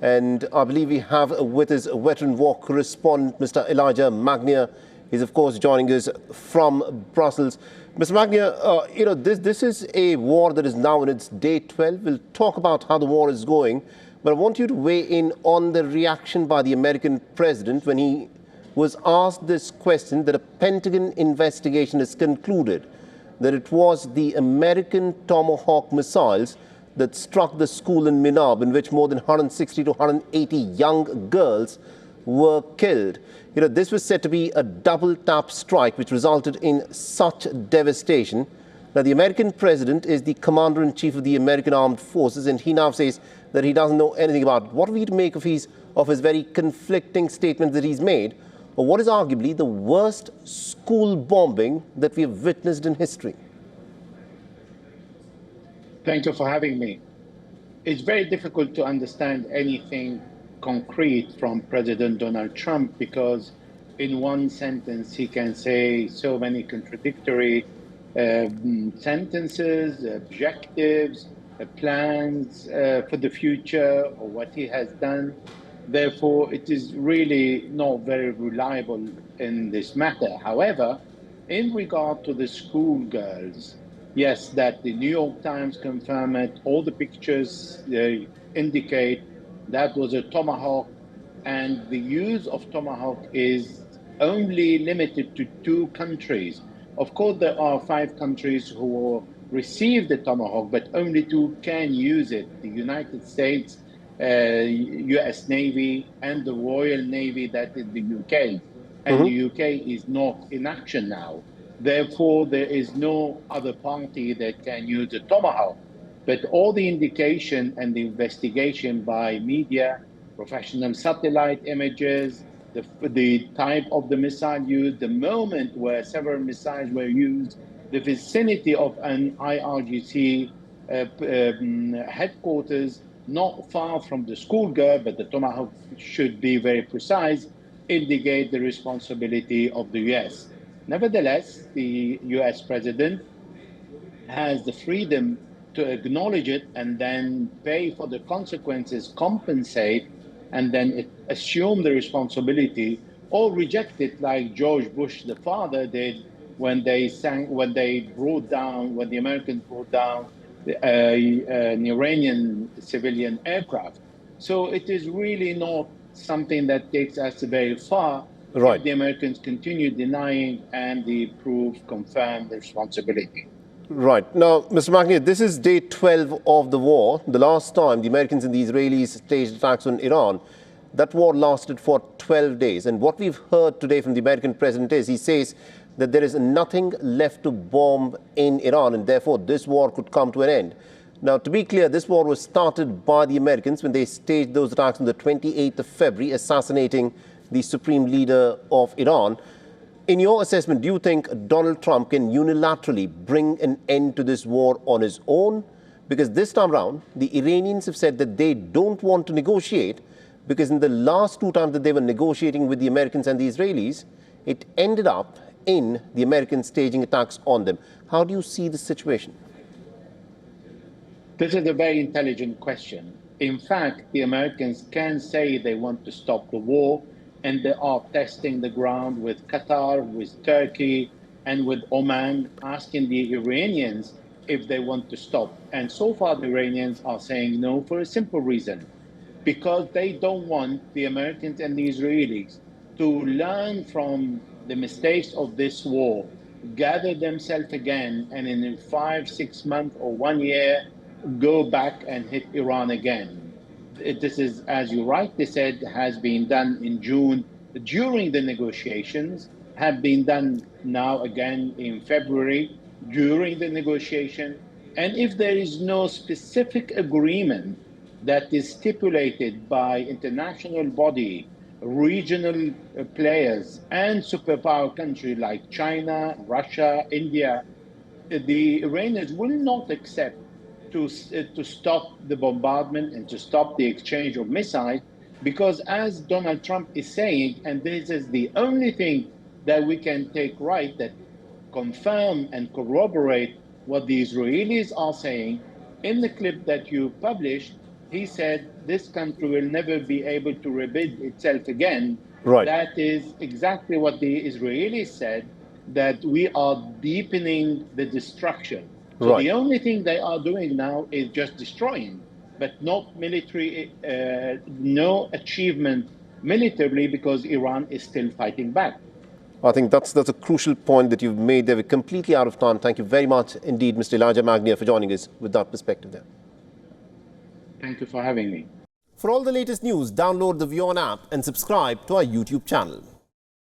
And I believe we have with us a veteran war correspondent, Mr. Elijah Magnier. He's, of course, joining us from Brussels. Mr. Magnier, this is a war that is now in its day 12. We'll talk about how the war is going, but I want you to weigh in on the reaction by the American president when he was asked this question that a Pentagon investigation has concluded that it was the American Tomahawk missiles that struck the school in Minab, in which more than 160 to 180 young girls were killed. This was said to be a double-tap strike which resulted in such devastation. Now, the American president is the commander-in-chief of the American Armed Forces, and he now says that he doesn't know anything about it. What are we to make of his very conflicting statements that he's made, or what is arguably the worst school bombing that we have witnessed in history? Thank you for having me. It's very difficult to understand anything concrete from President Donald Trump because in one sentence he can say so many contradictory sentences, objectives, plans for the future or what he has done. Therefore, it is really not very reliable in this matter. However, in regard to the schoolgirls, yes, that the New York Times confirmed it. All the pictures indicate that was a Tomahawk, and the use of Tomahawk is only limited to 2 countries. Of course, there are 5 countries who received the Tomahawk, but only 2 can use it. The United States, U.S. Navy, and the Royal Navy, that is the UK. And the UK is not in action now. Therefore, there is no other party that can use a Tomahawk. But all the indication and the investigation by media, professional satellite images, the type of the missile used, the moment where several missiles were used, the vicinity of an IRGC headquarters, not far from the schoolgirl, but the Tomahawk should be very precise, indicate the responsibility of the US. Nevertheless, the US president has the freedom to acknowledge it and then pay for the consequences, compensate, and then assume the responsibility or reject it like George Bush, the father, did when the Americans brought down an Iranian civilian aircraft. So it is really not something that takes us very far. Right. The Americans continue denying and the proof confirm the responsibility. Right. Now, Mr. Magnier, this is day 12 of the war. The last time the Americans and the Israelis staged attacks on Iran, that war lasted for 12 days. And what we've heard today from the American president is he says that there is nothing left to bomb in Iran, and therefore this war could come to an end. Now, to be clear, this war was started by the Americans when they staged those attacks on the 28th of February, assassinating the supreme leader of Iran. In your assessment, do you think Donald Trump can unilaterally bring an end to this war on his own? Because this time around, the Iranians have said that they don't want to negotiate because in the last 2 times that they were negotiating with the Americans and the Israelis, it ended up in the Americans staging attacks on them. How do you see the situation? This is a very intelligent question. In fact, the Americans can say they want to stop the war, and they are testing the ground with Qatar, with Turkey, and with Oman, asking the Iranians if they want to stop. And so far, the Iranians are saying no for a simple reason, because they don't want the Americans and the Israelis to learn from the mistakes of this war, gather themselves again, and in 5, 6 months or 1 year, go back and hit Iran again. This is, as you rightly said, has been done in June during the negotiations, have been done now again in February during the negotiation. And if there is no specific agreement that is stipulated by international body, regional players, and superpower countries like China, Russia, India, the Iranians will not accept to stop the bombardment and to stop the exchange of missiles, because as Donald Trump is saying, and this is the only thing that we can take right, that confirm and corroborate what the Israelis are saying, in the clip that you published, he said this country will never be able to rebuild itself again. Right. That is exactly what the Israelis said, that we are deepening the destruction. So Right. the only thing they are doing now is just destroying, but not military, no achievement militarily, because Iran is still fighting back. I think that's a crucial point that you've made there. We're completely out of time. Thank you very much indeed, Mr. Elijah Magnia, for joining us with that perspective there. Thank you for having me. For all the latest news, download the WION app and subscribe to our YouTube channel.